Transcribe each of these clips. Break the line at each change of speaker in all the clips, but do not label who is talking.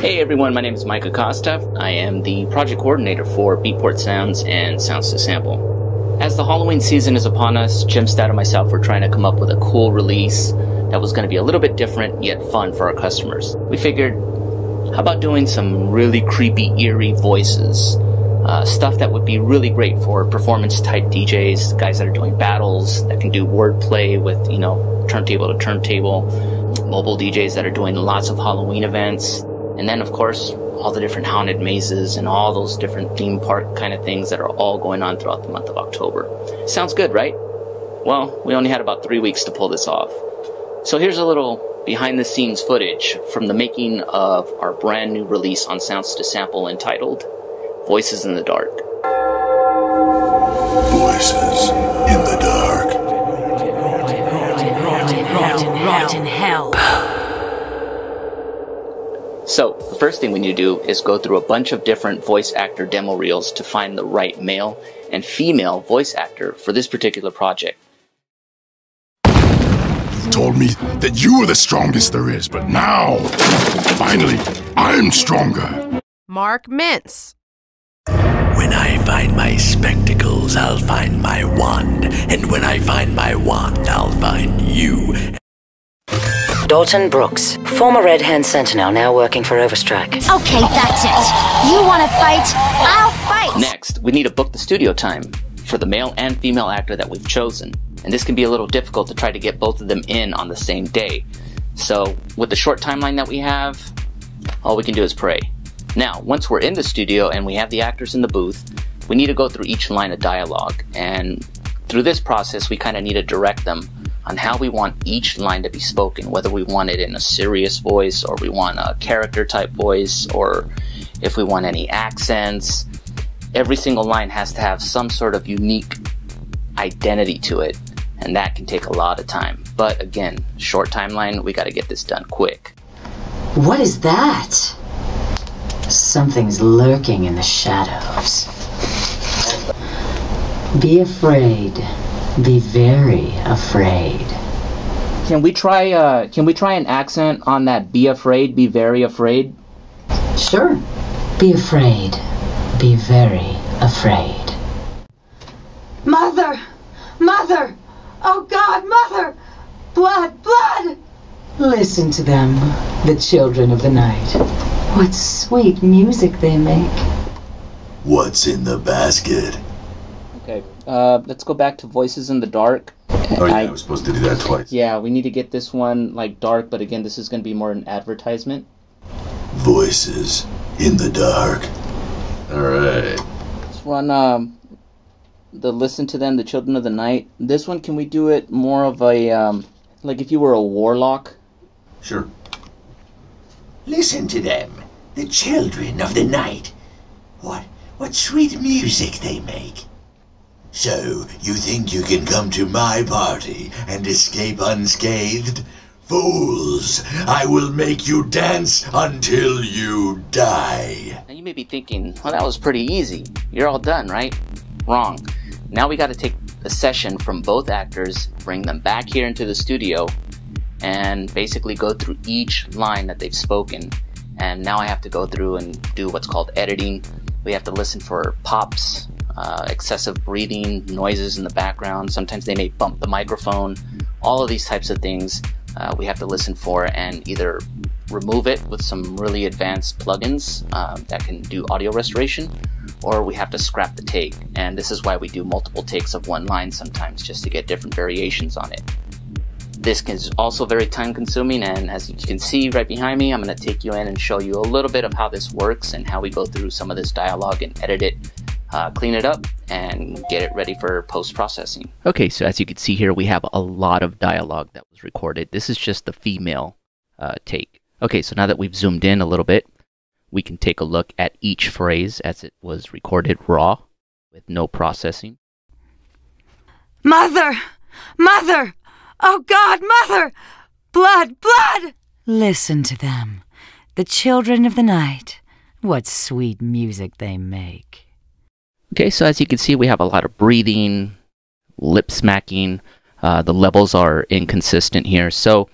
Hey everyone, my name is Mike Acosta. I am the project coordinator for Beatport Sounds and Sounds to Sample. As the Halloween season is upon us, Jim Stout and myself were trying to come up with a cool release that was going to be a little bit different yet fun for our customers. We figured, how about doing some really creepy, eerie voices? Stuff that would be really great for performance-type DJs, guys that are doing battles, that can do wordplay with, turntable to turntable, mobile DJs that are doing lots of Halloween events, and then, of course, all the different haunted mazes and all those different theme park kind of things that are all going on throughout the month of October. Sounds good, right? Well, we only had about 3 weeks to pull this off. So here's a little behind-the-scenes footage from the making of our brand new release on Sounds to Sample entitled Voices in the Dark.
Voices in the dark.
Rot in hell.
So, the first thing we need to do is go through a bunch of different voice actor demo reels to find the right male and female voice actor for this particular project.
You told me that you were the strongest there is, but now, finally, I'm stronger.
Mark Mintz.
When I find my spectacles, I'll find my wand. And when I find my wand, I'll find you.
Dalton Brooks, former Red Hand Sentinel, now working for Overstrike.
Okay, that's it. You want to fight? I'll fight!
Next, we need to book the studio time for the male and female actor that we've chosen. And this can be a little difficult to try to get both of them in on the same day. So, with the short timeline that we have, all we can do is pray. Now, once we're in the studio and we have the actors in the booth, we need to go through each line of dialogue. And through this process, we kind of need to direct them on how we want each line to be spoken, whether we want it in a serious voice, or we want a character type voice, or if we want any accents. Every single line has to have some sort of unique identity to it, and that can take a lot of time. But again, short timeline, we got to get this done quick.
What is that? Something's lurking in the shadows. Be afraid. Be very afraid.
Can we try an accent on that be afraid, be very afraid?
Sure. Be afraid. Be very afraid.
Mother! Mother! Oh God, Mother! Blood! Blood!
Listen to them, the children of the night. What sweet music they make.
What's in the basket?
Okay, let's go back to Voices in the Dark.
Oh yeah, I was supposed to do that twice.
Yeah, we need to get this one, dark, but again, this is going to be more an advertisement.
Voices in the dark.
Alright.
Let's run, the Listen to Them, the Children of the Night. This one, can we do it more of a, like if you were a warlock?
Sure.
Listen to them, the children of the night. What sweet music they make. So, you think you can come to my party and escape unscathed? Fools! I will make you dance until you die.
Now you may be thinking, well, that was pretty easy. You're all done, right? Wrong. Now we got to take a session from both actors, bring them back here into the studio, and basically go through each line that they've spoken. And now I have to go through and do what's called editing. We have to listen for pops, excessive breathing, noises in the background. Sometimes they may bump the microphone. All of these types of things we have to listen for and either remove it with some really advanced plugins that can do audio restoration, or we have to scrap the take. And this is why we do multiple takes of one line sometimes, just to get different variations on it. This is also very time consuming, and as you can see right behind me, I'm going to take you in and show you a little bit of how this works and how we go through some of this dialogue and edit it, clean it up, and get it ready for post-processing. Okay, so as you can see here, we have a lot of dialogue that was recorded. This is just the female take. Okay, so now that we've zoomed in a little bit, we can take a look at each phrase as it was recorded raw with no processing.
Mother! Mother! Oh God, Mother! Blood! Blood!
Listen to them, the children of the night. What sweet music they make.
Okay, so as you can see, we have a lot of breathing, lip smacking. The levels are inconsistent here. So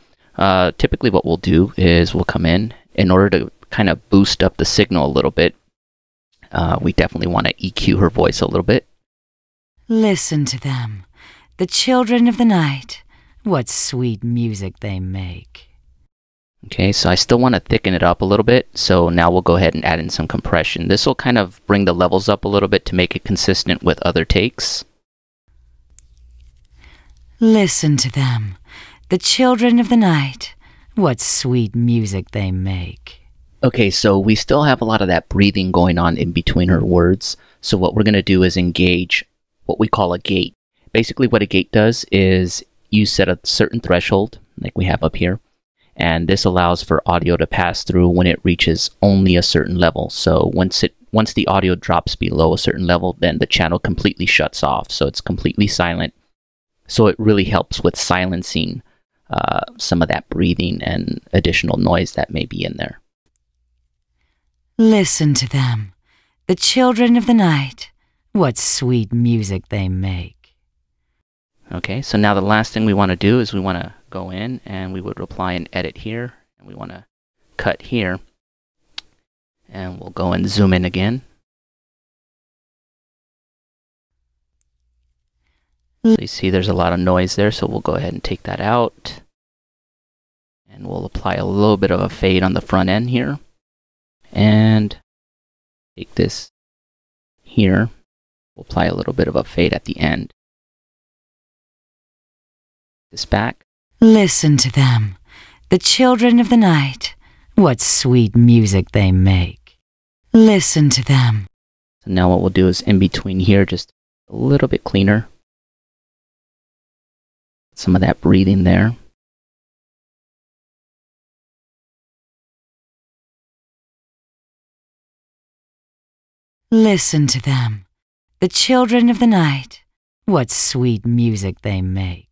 typically what we'll do is we'll come in order to kind of boost up the signal a little bit, we definitely want to EQ her voice a little bit.
Listen to them, the children of the night. What sweet music they make.
Okay, so I still want to thicken it up a little bit, so now we'll go ahead and add in some compression. This will kind of bring the levels up a little bit to make it consistent with other takes.
Listen to them, the children of the night. What sweet music they make.
Okay, so we still have a lot of that breathing going on in between her words, so what we're going to do is engage what we call a gate. Basically what a gate does is you set a certain threshold, like we have up here, and this allows for audio to pass through when it reaches only a certain level. So once the audio drops below a certain level, then the channel completely shuts off, so it's completely silent. So it really helps with silencing some of that breathing and additional noise that may be in there.
Listen to them, the children of the night. What sweet music they make.
Okay, so now the last thing we want to do is we want to go in and we would apply an edit here, and we want to cut here, and we'll go and zoom in again. So you see there's a lot of noise there, so we'll go ahead and take that out. And we'll apply a little bit of a fade on the front end here. And take this here. We'll apply a little bit of a fade at the end. This back.
Listen to them, the children of the night. What sweet music they make. Listen to them.
So now what we'll do is in between here, just a little bit cleaner. Some of that breathing there.
Listen to them, the children of the night. What sweet music they make.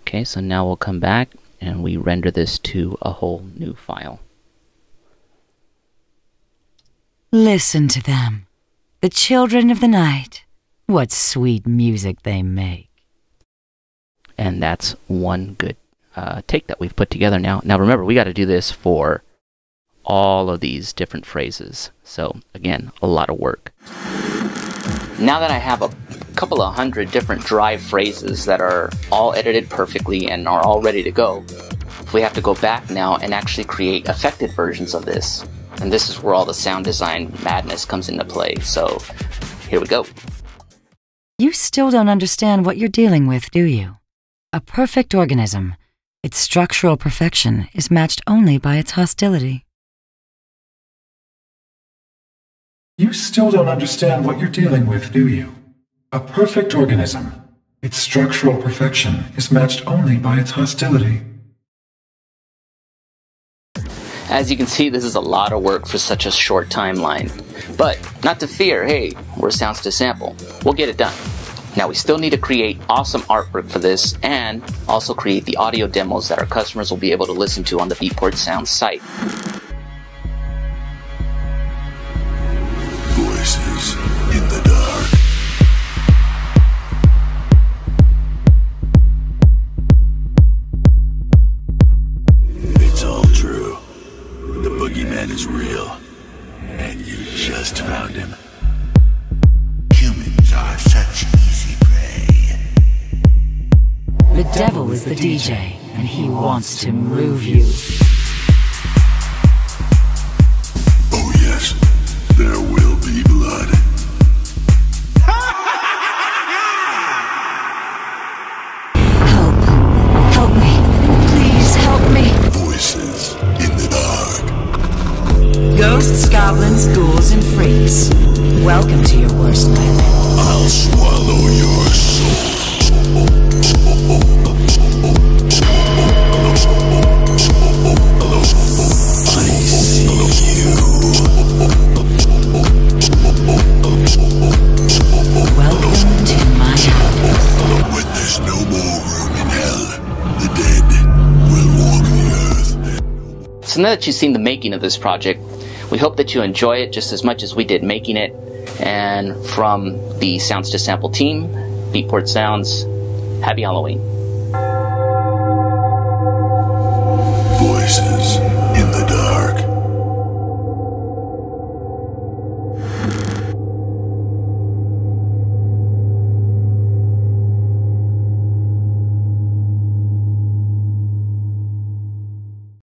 Okay, so now we'll come back and we render this to a whole new file.
Listen to them, the children of the night. What sweet music they make.
And that's one good take that we've put together now. Now remember, we got to do this for all of these different phrases. So again, a lot of work. Now that I have a couple of hundred different dry phrases that are all edited perfectly and are all ready to go, we have to go back now and actually create affected versions of this. And this is where all the sound design madness comes into play. So here we go.
You still don't understand what you're dealing with, do you? A perfect organism, its structural perfection is matched only by its hostility.
You still don't understand what you're dealing with, do you? A perfect organism, its structural perfection is matched only by its hostility.
As you can see, this is a lot of work for such a short timeline. But not to fear, hey, we're Sounds to Sample. We'll get it done. Now we still need to create awesome artwork for this and also create the audio demos that our customers will be able to listen to on the Beatport Sounds site.
Voices in the dark. It's all true. The boogeyman is real. And you just found him. Humans are such easy prey.
The devil is the DJ, and he wants to move you.
Oh yes, there will be blood.
Help me, please help me.
Voices in the dark.
Ghosts, goblins, ghouls, and freaks. Welcome to your worst nightmare.
I'll swallow your soul. I see you.
Welcome to my house.
When there's no more room in hell, the dead will walk the earth.
So now that you've seen the making of this project, we hope that you enjoy it just as much as we did making it. And from the Sounds to Sample team, Beatport Sounds, happy Halloween.